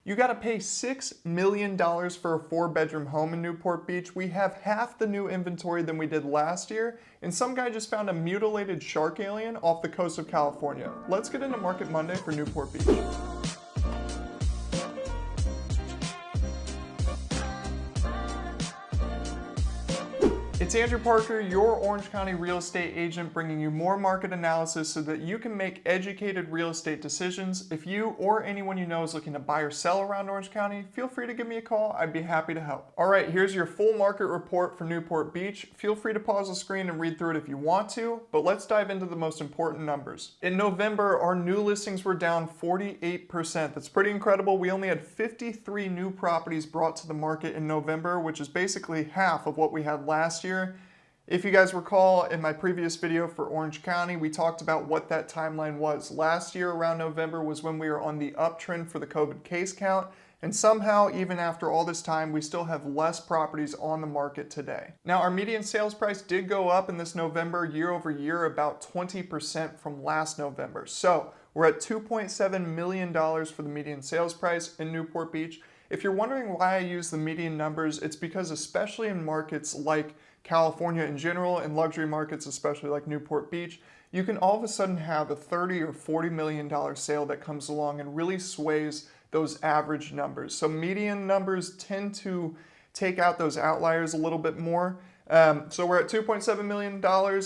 You gotta pay $6 million for a 4-bedroom home in Newport Beach. We have half the new inventory than we did last year, and some guy just found a mutilated shark alien off the coast of California. Let's get into Market Monday for Newport Beach. It's Andrew Parker, your Orange County real estate agent, bringing you more market analysis so that you can make educated real estate decisions. If you or anyone you know is looking to buy or sell around Orange County, feel free to give me a call. I'd be happy to help. All right, here's your full market report for Newport Beach. Feel free to pause the screen and read through it if you want to, but let's dive into the most important numbers. In November, our new listings were down 48%. That's pretty incredible. We only had 53 new properties brought to the market in November, which is basically half of what we had last year. If you guys recall, in my previous video for Orange County, we talked about what that timeline was. Last year around November was when we were on the uptrend for the COVID case count, and somehow, even after all this time, we still have less properties on the market today. Now, our median sales price did go up in this November year over year about 20% from last November. So we're at $2.7 million for the median sales price in Newport Beach. If you're wondering why I use the median numbers, it's because especially in markets like California in general, and luxury markets, especially like Newport Beach, you can all of a sudden have a $30 or $40 million sale that comes along and really sways those average numbers. So median numbers tend to take out those outliers a little bit more. So we're at $2.7 million,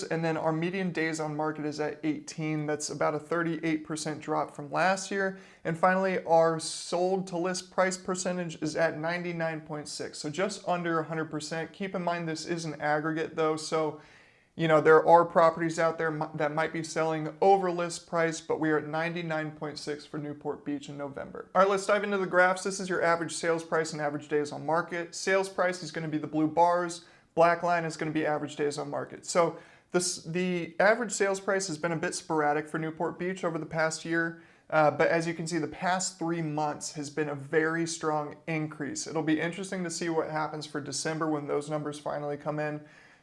and then our median days on market is at 18. That's about a 38% drop from last year. And finally, our sold to list price percentage is at 99.6, so just under 100%. Keep in mind this is an aggregate though, so you know there are properties out there that might be selling over list price, but we are at 99.6 for Newport Beach in November. All right, let's dive into the graphs. This is your average sales price and average days on market. Sales price is going to be the blue bars. Black line is going to be average days on market. So the average sales price has been a bit sporadic for Newport Beach over the past year, but as you can see, the past 3 months has been a very strong increase. It'll be interesting to see what happens for December when those numbers finally come in.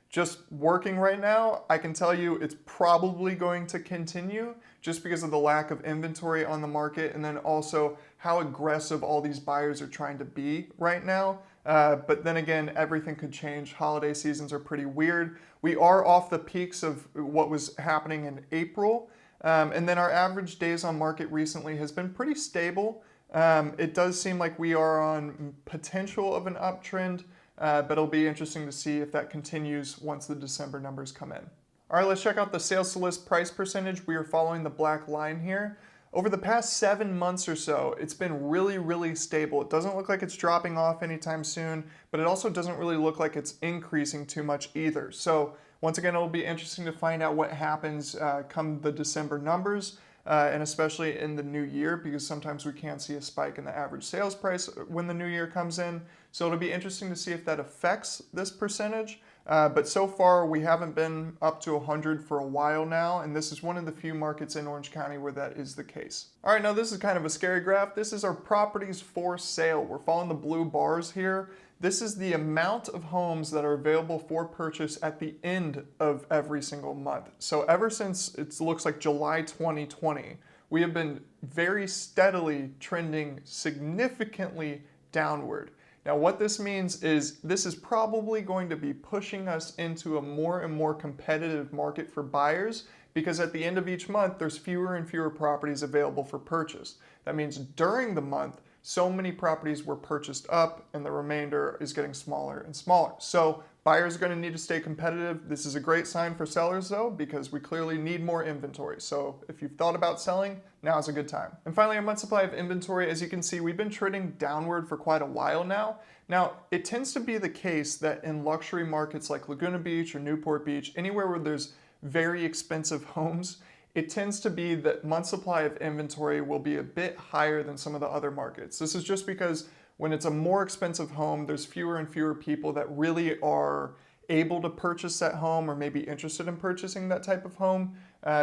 Just working right now, I can tell you it's probably going to continue just because of the lack of inventory on the market, and then also how aggressive all these buyers are trying to be right now. But then again, everything could change. Holiday seasons are pretty weird. We are off the peaks of what was happening in April. And then our average days on market recently has been pretty stable. It does seem like we are on potential of an uptrend, but it'll be interesting to see if that continues once the December numbers come in. All right, let's check out the sales to list price percentage. We are following the black line here. Over the past 7 months or so, it's been really stable. It doesn't look like it's dropping off anytime soon, but it also doesn't really look like it's increasing too much either. So once again, it'll be interesting to find out what happens come the December numbers, and especially in the new year, because sometimes we can see a spike in the average sales price when the new year comes in. So it'll be interesting to see if that affects this percentage. But so far, we haven't been up to 100 for a while now, and this is one of the few markets in Orange County where that is the case. All right, now this is kind of a scary graph. This is our properties for sale. We're following the blue bars here. This is the amount of homes that are available for purchase at the end of every single month. So ever since it looks like July 2020, we have been very steadily trending significantly downward. Now what this means is this is probably going to be pushing us into a more and more competitive market for buyers, because at the end of each month there's fewer and fewer properties available for purchase. That means during the month so many properties were purchased up and the remainder is getting smaller and smaller. So buyers are going to need to stay competitive. This is a great sign for sellers though, because we clearly need more inventory. So if you've thought about selling, now is a good time. And finally, our month supply of inventory, as you can see, we've been trending downward for quite a while now. Now, it tends to be the case that in luxury markets like Laguna Beach or Newport Beach, anywhere where there's very expensive homes, it tends to be that month supply of inventory will be a bit higher than some of the other markets. This is just because when it's a more expensive home, there's fewer and fewer people that really are able to purchase that home or maybe interested in purchasing that type of home.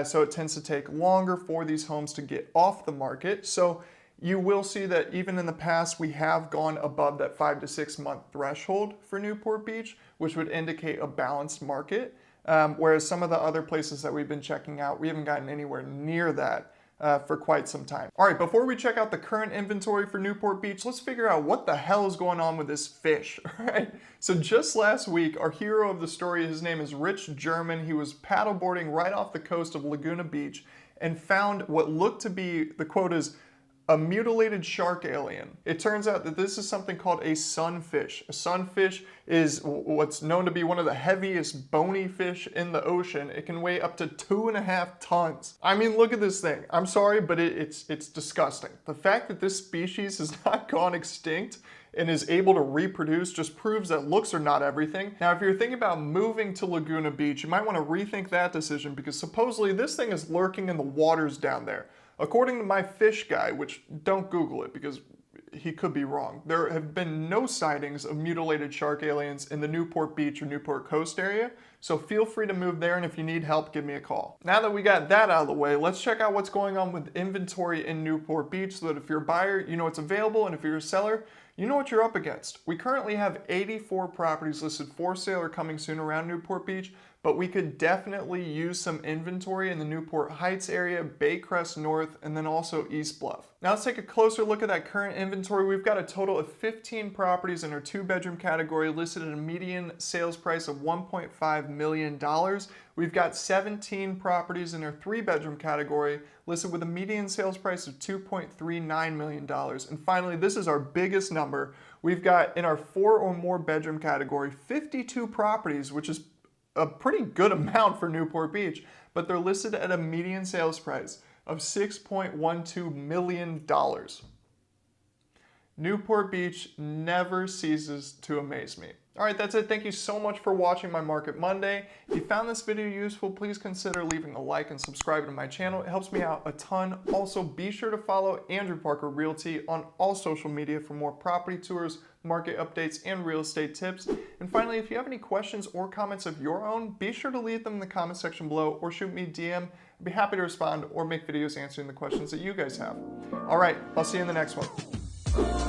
So it tends to take longer for these homes to get off the market. So you will see that even in the past, we have gone above that 5 to 6 month threshold for Newport Beach, which would indicate a balanced market. Whereas some of the other places that we've been checking out, we haven't gotten anywhere near that. for quite some time. All right, before we check out the current inventory for Newport Beach, let's figure out what the hell is going on with this fish. All right, so just last week, our hero of the story, his name is Rich German. He was paddleboarding right off the coast of Laguna Beach and found what looked to be, the quote is, a mutilated shark alien. It turns out that this is something called a sunfish. A sunfish is what's known to be one of the heaviest bony fish in the ocean. It can weigh up to 2.5 tons. I mean, look at this thing. I'm sorry, but it's disgusting. The fact that this species has not gone extinct and is able to reproduce just proves that looks are not everything. Now, if you're thinking about moving to Laguna Beach, you might want to rethink that decision because supposedly this thing is lurking in the waters down there. According to my fish guy, which don't Google it because he could be wrong, there have been no sightings of mutilated shark aliens in the Newport Beach or Newport Coast area, so feel free to move there, and if you need help, give me a call. Now that we got that out of the way, let's check out what's going on with inventory in Newport Beach so that if you're a buyer, you know what's available, and if you're a seller, you know what you're up against. We currently have 84 properties listed for sale or coming soon around Newport Beach, but we could definitely use some inventory in the Newport Heights area, Baycrest North, and then also East Bluff. Now let's take a closer look at that current inventory. We've got a total of 15 properties in our 2-bedroom category listed at a median sales price of $1.5 million. We've got 17 properties in our 3-bedroom category listed with a median sales price of $2.39 million. And finally, this is our biggest number. We've got in our 4 or more bedroom category, 52 properties, which is a pretty good amount for Newport Beach, but they're listed at a median sales price of $6.12 million. Newport Beach never ceases to amaze me. All right, that's it. Thank you so much for watching my Market Monday. If you found this video useful, please consider leaving a like and subscribing to my channel. It helps me out a ton. Also, be sure to follow Andrew Parker Realty on all social media for more property tours, market updates, and real estate tips. And finally, if you have any questions or comments of your own, be sure to leave them in the comment section below or shoot me a DM. I'd be happy to respond or make videos answering the questions that you guys have. All right, I'll see you in the next one.